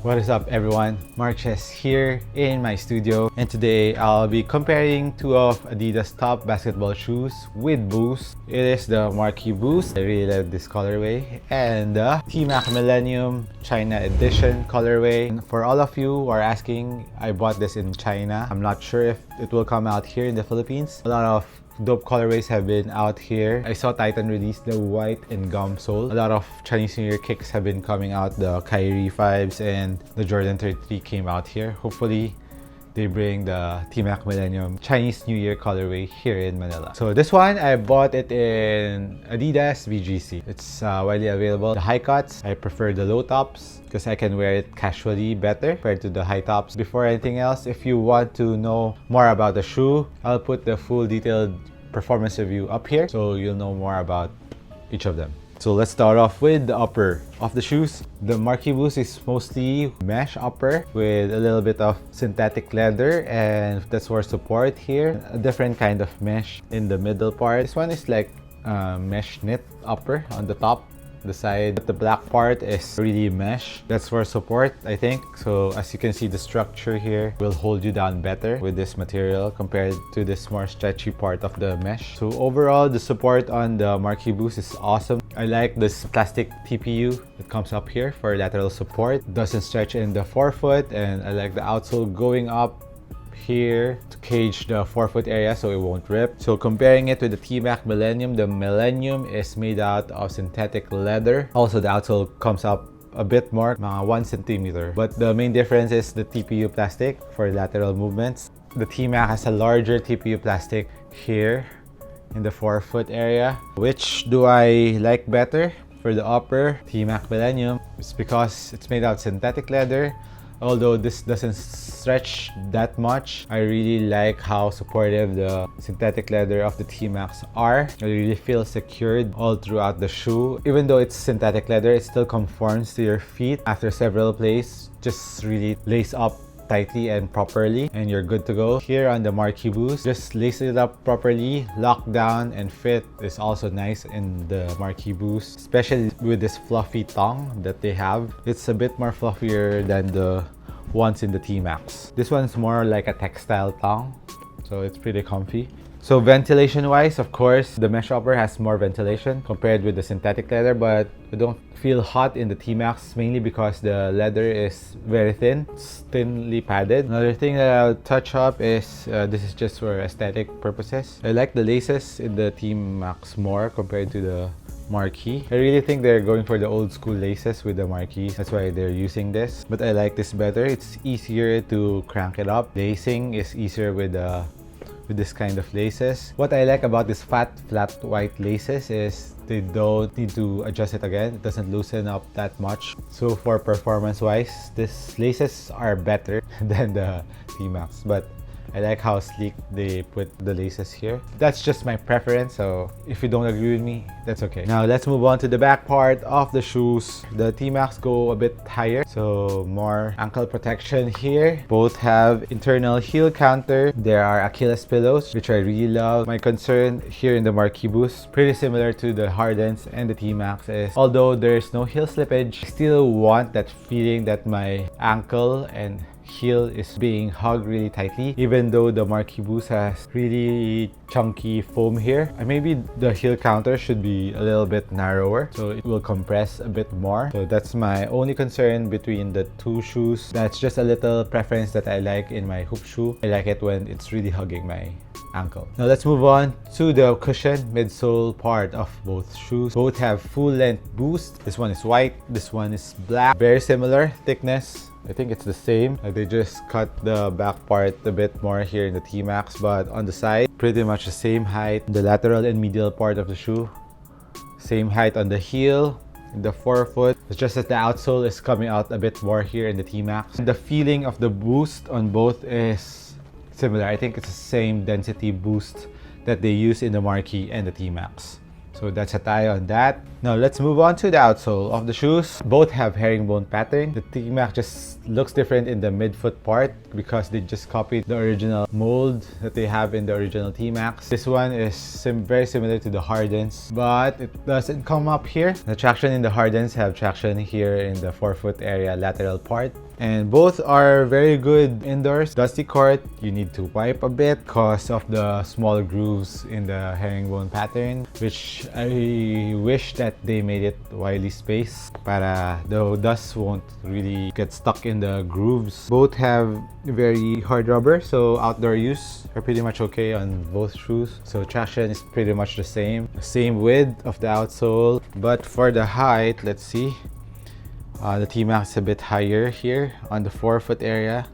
What is up everyone? Marquez here in my studio, and today I'll be comparing two of Adidas top basketball shoes with Boost. It is the Marquee Boost, I really love this colorway, and the TMAC Millennium China Edition colorway. And for all of you who are asking, I bought this in China. I'm not sure if it will come out here in the Philippines. A lot of dope colorways have been out here. I saw Titan release the white and gum sole. A lot of Chinese New Year kicks have been coming out. The Kyrie 5s and the Jordan 33 came out here. Hopefully, they bring the TMAC Millennium Chinese New Year colorway here in Manila. So this one, I bought it in Adidas VGC. It's widely available. The high cuts, I prefer the low tops because I can wear it casually better compared to the high tops. Before anything else, if you want to know more about the shoe, I'll put the full detailed performance review up here so you'll know more about each of them. So let's start off with the upper of the shoes. The Marquee Boost is mostly mesh upper with a little bit of synthetic leather, and that's for support here. A different kind of mesh in the middle part. This one is like mesh knit upper on the top. The side, the black part is really mesh. That's for support, I think. So as you can see, the structure here will hold you down better with this material compared to this more stretchy part of the mesh. So overall, the support on the Marquee Boost is awesome. I like this plastic TPU that comes up here for lateral support. Doesn't stretch in the forefoot, and I like the outsole going up here to cage the forefoot area so it won't rip. So comparing it with the TMAC Millennium, the Millennium is made out of synthetic leather. Also, the outsole comes up a bit more, mga 1 centimeter. But the main difference is the TPU plastic for lateral movements. The TMAC has a larger TPU plastic here in the forefoot area. Which do I like better? For the upper TMAC Millennium, it's because it's made out of synthetic leather. Although this doesn't stretch that much, I really like how supportive the synthetic leather of the TMACs are. I really feel secured all throughout the shoe. Even though it's synthetic leather, it still conforms to your feet after several plays. Just really lace up tightly and properly, and you're good to go. Here on the Marquee Boost, just lace it up properly. Lock down and fit is also nice in the Marquee Boost, especially with this fluffy tongue that they have. It's a bit more fluffier than the ones in the TMACs. This one's more like a textile tongue, so it's pretty comfy. So ventilation wise, of course, the mesh upper has more ventilation compared with the synthetic leather, but I don't feel hot in the TMACs, mainly because the leather is very thin. It's thinly padded. Another thing that I'll touch up is this is just for aesthetic purposes. I like the laces in the TMACs more compared to the Marquee. I really think they're going for the old school laces with the Marquee. That's why they're using this. But I like this better. It's easier to crank it up. Lacing is easier with this kind of laces. What I like about this flat white laces is they don't need to adjust it again. It doesn't loosen up that much. So for performance wise, these laces are better than the TMACs, but I like how sleek they put the laces here. That's just my preference, so if you don't agree with me, that's okay. Now let's move on to the back part of the shoes. The TMACs go a bit higher, so more ankle protection here. Both have internal heel counter. There are Achilles pillows, which I really love. My concern here in the Marquee Boost, pretty similar to the Hardens and the TMACs, is although there's no heel slippage, I still want that feeling that my ankle and heel is being hugged really tightly, even though the Marquee Boost has really chunky foam here. And maybe the heel counter should be a little bit narrower so it will compress a bit more. So that's my only concern between the two shoes. That's just a little preference that I like in my hoop shoe. I like it when it's really hugging my ankle. Now let's move on to the cushion midsole part of both shoes. Both have full length boost. This one is white, this one is black. Very similar thickness. I think it's the same. They just cut the back part a bit more here in the TMACs, but on the side, pretty much the same height. The lateral and medial part of the shoe, same height on the heel. In the forefoot, it's just that the outsole is coming out a bit more here in the TMACs. The feeling of the boost on both is similar. I think it's the same density boost that they use in the Marquee and the TMACs. So that's a tie on that. Now let's move on to the outsole of the shoes. Both have herringbone pattern. The TMAC just looks different in the midfoot part because they just copied the original mold that they have in the original TMACs. This one is very similar to the Hardens, but it doesn't come up here. The traction in the Hardens have traction here in the forefoot area lateral part. And both are very good indoors. Dusty court, you need to wipe a bit because of the small grooves in the herringbone pattern, which I wish that they made it widely spaced para the dust won't really get stuck in the grooves. Both have very hard rubber, so outdoor use are pretty much okay on both shoes. So traction is pretty much the same width of the outsole, but for the height, let's see. The TMAC is a bit higher here on the forefoot area.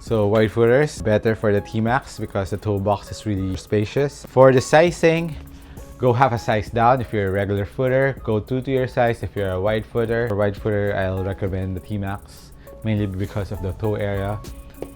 So wide footers, better for the TMACs because the toe box is really spacious. For the sizing, go half a size down if you're a regular footer. Go 2 to your size if you're a wide footer. For wide footer, I'll recommend the TMACs, mainly because of the toe area.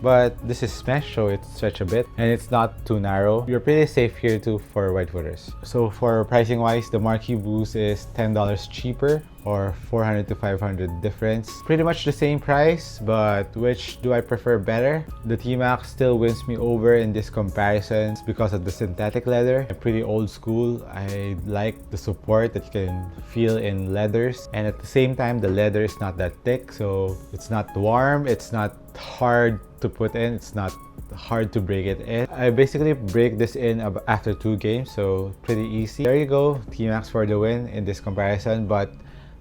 But this is mesh, so it stretch a bit and it's not too narrow. You're pretty safe here too for wide footers. So for pricing wise, the Marquee Boost is $10 cheaper or 400 to 500 difference. Pretty much the same price, but which do I prefer better? The TMAC still wins me over in this comparison because of the synthetic leather. I'm pretty old school. I like the support that you can feel in leathers, and at the same time the leather is not that thick, so it's not warm, it's not hard to put in, it's not hard to break it in. I basically break this in after 2 games, so pretty easy. There you go, TMAX for the win in this comparison, but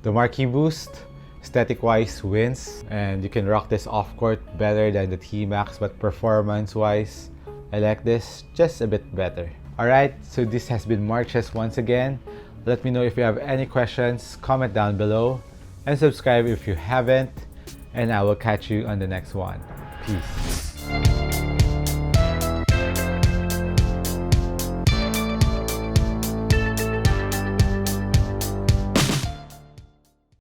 the Marquee Boost aesthetic wise wins, and you can rock this off court better than the TMAX, but performance wise I like this just a bit better. Alright, so this has been Marches once again. Let me know if you have any questions, comment down below, and subscribe if you haven't, and I will catch you on the next one. Peace.